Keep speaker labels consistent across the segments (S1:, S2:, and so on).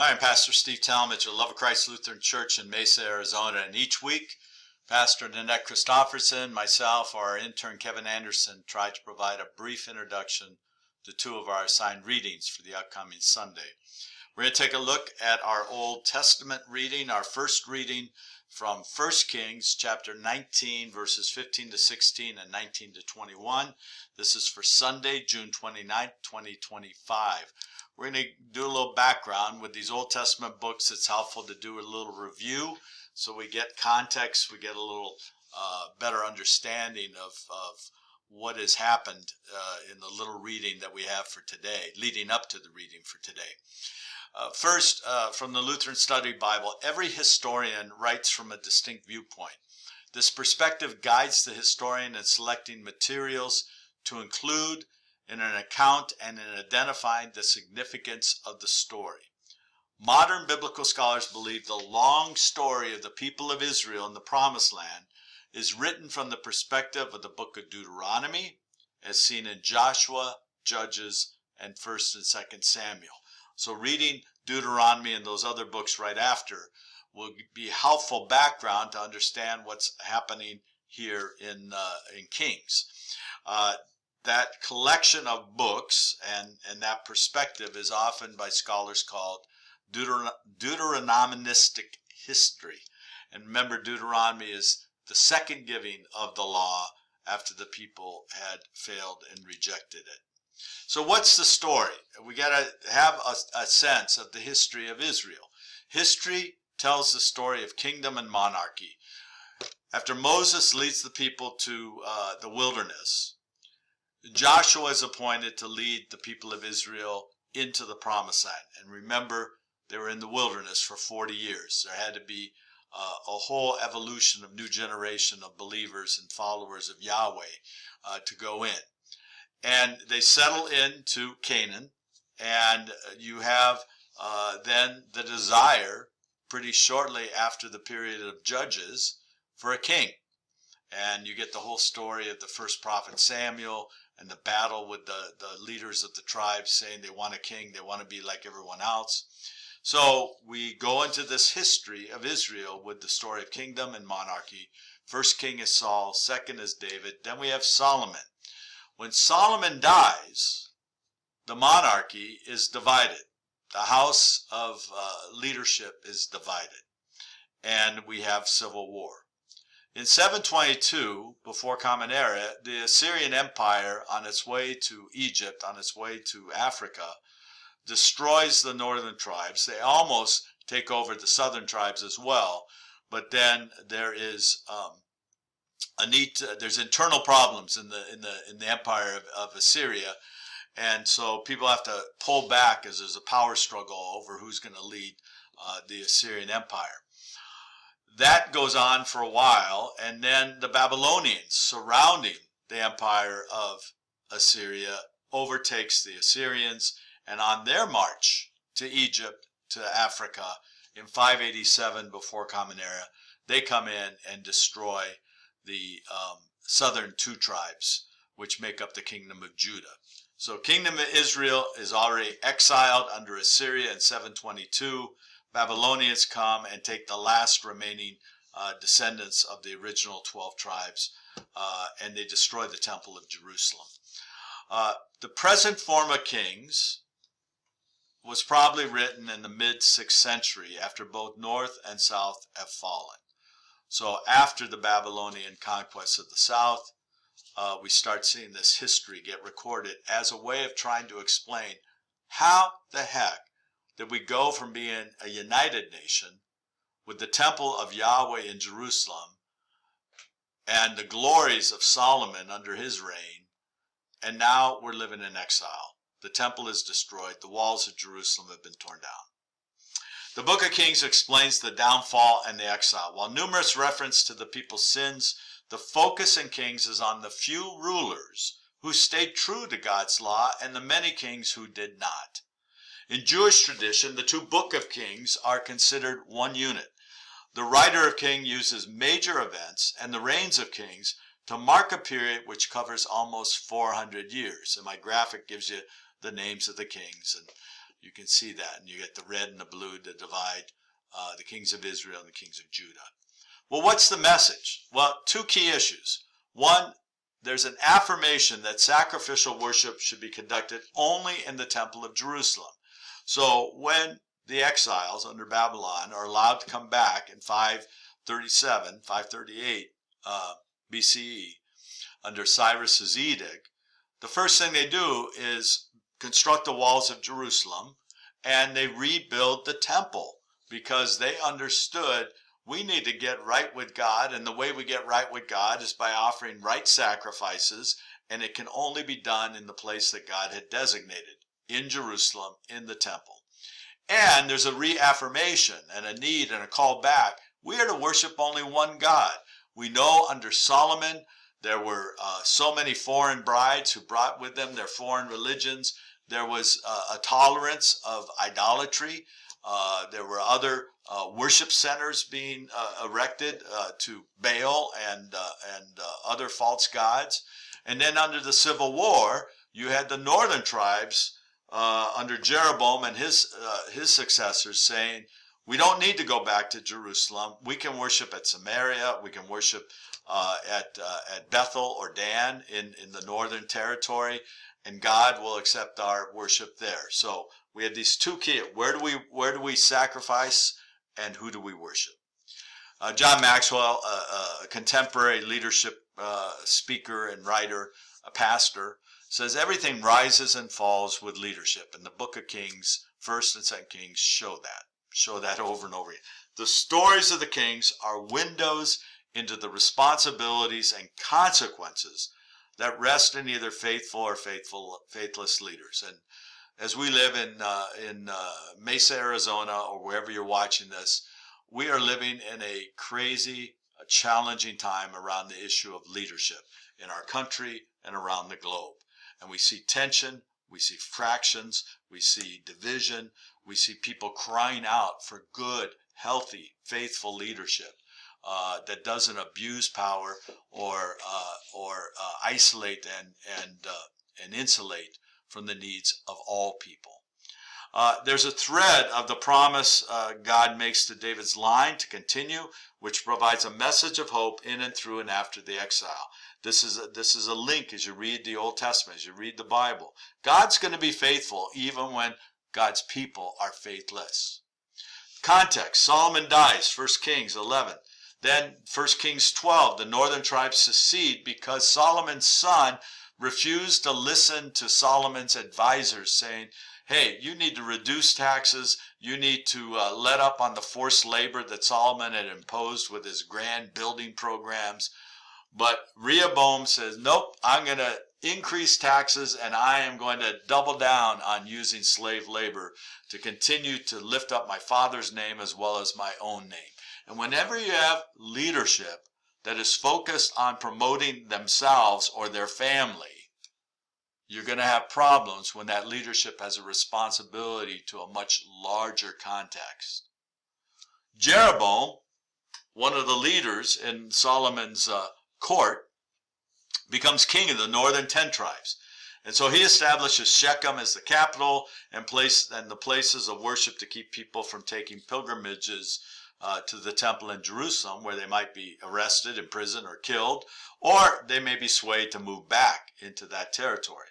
S1: Hi, I'm Pastor Steve Talmage of Love of Christ Lutheran Church in Mesa, Arizona, and each week, Pastor Nanette Christofferson, myself, or our intern Kevin Anderson try to provide a brief introduction to two of our assigned readings for the upcoming Sunday. We're going to take a look at our Old Testament reading, our first reading from 1 Kings chapter 19, verses 15 to 16 and 19 to 21. This is for Sunday, June 29, 2025. We're going to do a little background. With these Old Testament books, it's helpful to do a little review so we get context, we get a little better understanding of what has happened in the little reading that we have for today, leading up to the reading for today. First, from the Lutheran Study Bible, every historian writes from a distinct viewpoint. This perspective guides the historian in selecting materials to include in an account and in identifying the significance of the story. Modern biblical scholars believe the long story of the people of Israel in the Promised Land is written from the perspective of the book of Deuteronomy, as seen in Joshua, Judges, and 1st and 2nd Samuel. So reading Deuteronomy and those other books right after will be helpful background to understand what's happening here in Kings. That collection of books and that perspective is often by scholars called Deuteronomistic history. And remember, Deuteronomy is the second giving of the law after the people had failed and rejected it. So what's the story? We got to have a sense of the history of Israel. History tells the story of kingdom and monarchy. After Moses leads the people to the wilderness, Joshua is appointed to lead the people of Israel into the Promised Land. And remember, they were in the wilderness for 40 years. There had to be a whole evolution of new generation of believers and followers of Yahweh to go in. And they settle into Canaan, and you have then the desire, pretty shortly after the period of Judges, for a king. And you get the whole story of the first prophet Samuel and the battle with the leaders of the tribes saying they want a king, they want to be like everyone else. So we go into this history of Israel with the story of kingdom and monarchy. First king is Saul, second is David, then we have Solomon. When Solomon dies, the monarchy is divided. The house of leadership is divided, and we have civil war. In 722, before Common Era, the Assyrian Empire, on its way to Egypt, on its way to Africa, destroys the northern tribes. They almost take over the southern tribes as well, but then there is there's internal problems in the empire of Assyria, and so people have to pull back as there's a power struggle over who's going to lead the Assyrian Empire. That goes on for a while, and then the Babylonians surrounding the empire of Assyria overtakes the Assyrians, and on their march to Egypt, to Africa, in 587 before Common Era, they come in and destroy the southern two tribes, which make up the kingdom of Judah. So kingdom of Israel is already exiled under Assyria in 722. Babylonians come and take the last remaining descendants of the original 12 tribes, and they destroy the temple of Jerusalem. The present form of Kings was probably written in the mid-6th century after both North and South have fallen. So after the Babylonian conquest of the South, we start seeing this history get recorded as a way of trying to explain how the heck did we go from being a united nation with the temple of Yahweh in Jerusalem and the glories of Solomon under his reign, and now we're living in exile. The temple is destroyed. The walls of Jerusalem have been torn down. The book of Kings explains the downfall and the exile. While numerous reference to the people's sins, the focus in Kings is on the few rulers who stayed true to God's law and the many kings who did not. In Jewish tradition, the two books of Kings are considered one unit. The writer of Kings uses major events and the reigns of kings to mark a period which covers almost 400 years. And my graphic gives you the names of the kings. And You can see that, and you get the red and the blue to divide the kings of Israel and the kings of Judah. Well, what's the message? Well, two key issues. One, there's an affirmation that sacrificial worship should be conducted only in the temple of Jerusalem. So when the exiles under Babylon are allowed to come back in 538 BCE under Cyrus's edict, the first thing they do is construct the walls of Jerusalem, and they rebuild the temple because they understood we need to get right with God, and the way we get right with God is by offering right sacrifices, and it can only be done in the place that God had designated, in Jerusalem, in the temple. And there's a reaffirmation and a need and a call back. We are to worship only one God. We know under Solomon there were so many foreign brides who brought with them their foreign religions. There was a tolerance of idolatry. There were other worship centers being erected to Baal and other false gods. And then under the Civil War, you had the northern tribes under Jeroboam and his successors saying, we don't need to go back to Jerusalem. We can worship at Samaria. We can worship at Bethel or Dan in the northern territory, and God will accept our worship there. So we have these two key. Where do we sacrifice, and who do we worship? John Maxwell, a contemporary leadership speaker and writer, a pastor, says everything rises and falls with leadership. And the Book of Kings, 1st and 2nd Kings, show that over and over again. The stories of the kings are windows into the responsibilities and consequences that rest in either faithful or faithless leaders. And as we live in Mesa, Arizona, or wherever you're watching this, we are living in a crazy, challenging time around the issue of leadership in our country and around the globe. And we see tension, we see fractions, we see division, we see people crying out for good, healthy, faithful leadership that doesn't abuse power or isolate and insulate from the needs of all people. There's a thread of the promise God makes to David's line to continue, which provides a message of hope in and through and after the exile. This is a link as you read the Old Testament, as you read the Bible. God's going to be faithful even when God's people are faithless. Context: Solomon dies, 1 Kings 11. Then 1 Kings 12, the northern tribes secede because Solomon's son refused to listen to Solomon's advisors saying, hey, you need to reduce taxes, you need to let up on the forced labor that Solomon had imposed with his grand building programs. But Rehoboam says, nope, I'm going to increase taxes and I am going to double down on using slave labor to continue to lift up my father's name as well as my own name. And whenever you have leadership that is focused on promoting themselves or their family, you're going to have problems when that leadership has a responsibility to a much larger context. Jeroboam, one of the leaders in Solomon's court, becomes king of the northern 10 tribes. And so he establishes Shechem as the capital and the places of worship to keep people from taking pilgrimages to the temple in Jerusalem, where they might be arrested, imprisoned, or killed, or they may be swayed to move back into that territory.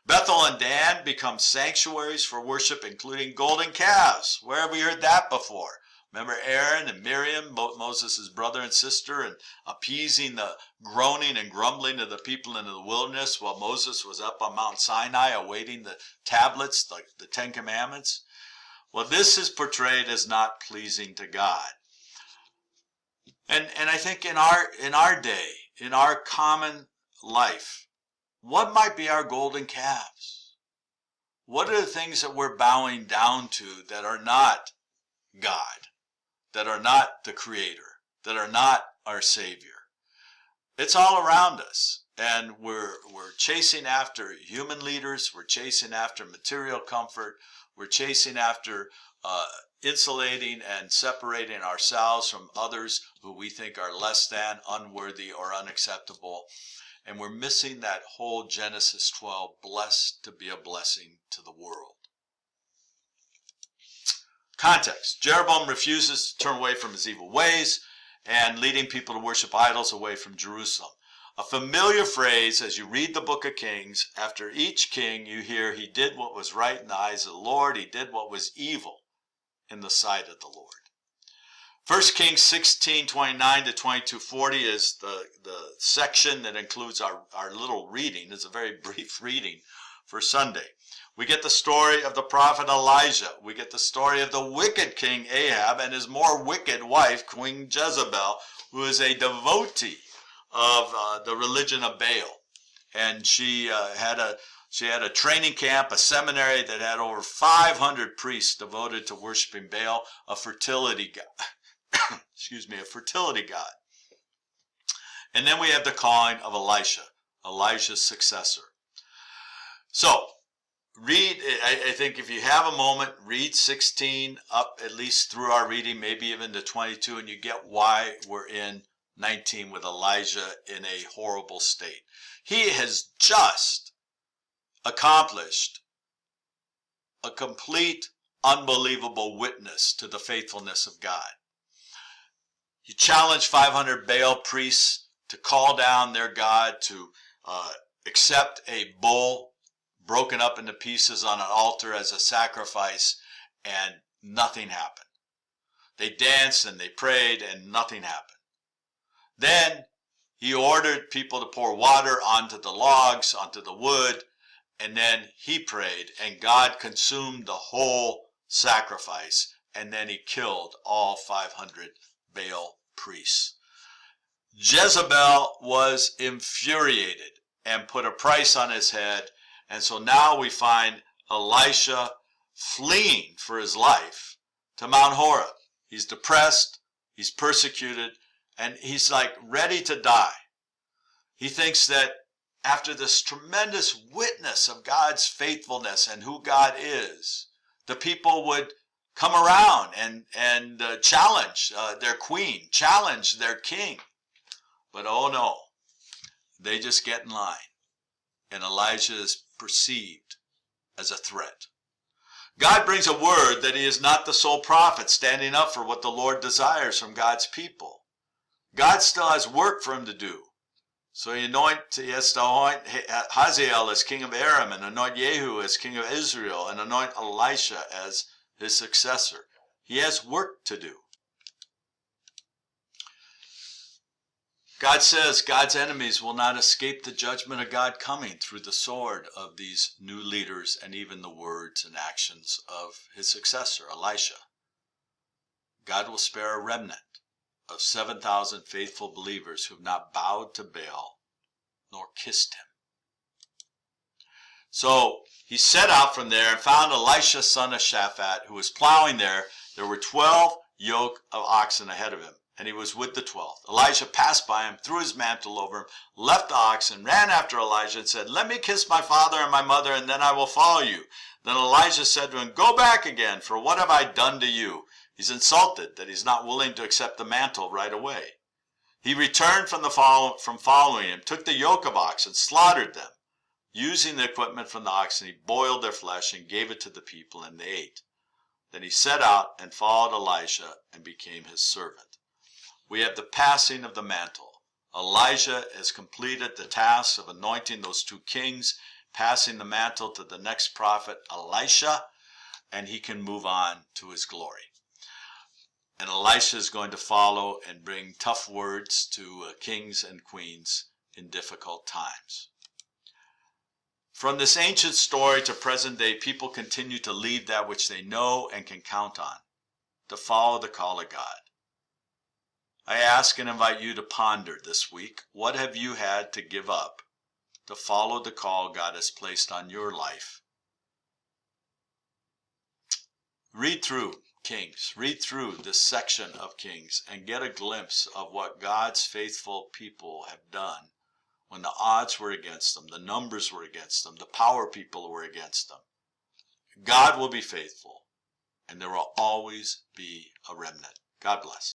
S1: Bethel and Dan become sanctuaries for worship, including golden calves. Where have we heard that before? Remember Aaron and Miriam, Moses' brother and sister, and appeasing the groaning and grumbling of the people in the wilderness while Moses was up on Mount Sinai awaiting the tablets, like the 10 Commandments? Well, this is portrayed as not pleasing to God. And I think in our day, in our common life, what might be our golden calves? What are the things that we're bowing down to that are not God, that are not the Creator, that are not our Savior? It's all around us, and we're chasing after human leaders, we're chasing after material comfort, we're chasing after insulating and separating ourselves from others who we think are less than, unworthy, or unacceptable. And we're missing that whole Genesis 12, blessed to be a blessing to the world. Context. Jeroboam refuses to turn away from his evil ways and leading people to worship idols away from Jerusalem. A familiar phrase as you read the book of Kings. After each king you hear he did what was right in the eyes of the Lord. He did what was evil in the sight of the Lord. 1 Kings 16:29 to 22:40 is the section that includes our little reading. It's a very brief reading for Sunday. We get the story of the prophet Elijah. We get the story of the wicked king Ahab and his more wicked wife, Queen Jezebel, who is a devotee of the religion of Baal. And she had a training camp, a seminary that had over 500 priests devoted to worshiping Baal, a fertility god. Excuse me, a fertility god. And then we have the calling of Elisha, Elijah's successor. So, read, I think if you have a moment, read 16 up at least through our reading, maybe even to 22, and you get why we're in 19 with Elijah in a horrible state. He has just accomplished a complete, unbelievable witness to the faithfulness of God. He challenged 500 Baal priests to call down their God to accept a bull broken up into pieces on an altar as a sacrifice, and nothing happened. They danced and they prayed and nothing happened. Then he ordered people to pour water onto the logs, onto the wood, and then he prayed and God consumed the whole sacrifice, and then he killed all 500 Baal priests. Jezebel was infuriated and put a price on his head. And so now we find Elisha fleeing for his life to Mount Horeb. He's depressed, he's persecuted, and he's like ready to die. He thinks that after this tremendous witness of God's faithfulness and who God is, the people would come around and challenge their queen, challenge their king. But oh no, they just get in line. And Elijah is perceived as a threat. God brings a word that he is not the sole prophet standing up for what the Lord desires from God's people. God still has work for him to do. So he has to anoint Hazael as king of Aram, and anoint Jehu as king of Israel, and anoint Elisha as his successor. He has work to do. God says God's enemies will not escape the judgment of God coming through the sword of these new leaders and even the words and actions of his successor, Elisha. God will spare a remnant of 7,000 faithful believers who have not bowed to Baal nor kissed him. So he set out from there and found Elisha, son of Shaphat, who was plowing there. There were 12 yoke of oxen ahead of him, and he was with the 12th. Elisha passed by him, threw his mantle over him, left the oxen, ran after Elijah, and said, "Let me kiss my father and my mother, and then I will follow you." Then Elijah said to him, "Go back again, for what have I done to you?" He's insulted that he's not willing to accept the mantle right away. He returned from following him, took the yoke of oxen, slaughtered them. Using the equipment from the oxen, he boiled their flesh and gave it to the people, and they ate. Then he set out and followed Elisha and became his servant. We have the passing of the mantle. Elijah has completed the task of anointing those two kings, passing the mantle to the next prophet, Elisha, and he can move on to his glory. And Elisha is going to follow and bring tough words to kings and queens in difficult times. From this ancient story to present day, people continue to leave that which they know and can count on, to follow the call of God. I ask and invite you to ponder this week, what have you had to give up to follow the call God has placed on your life? Read through Kings, read through this section of Kings, and get a glimpse of what God's faithful people have done when the odds were against them, the numbers were against them, the power people were against them. God will be faithful, and there will always be a remnant. God bless.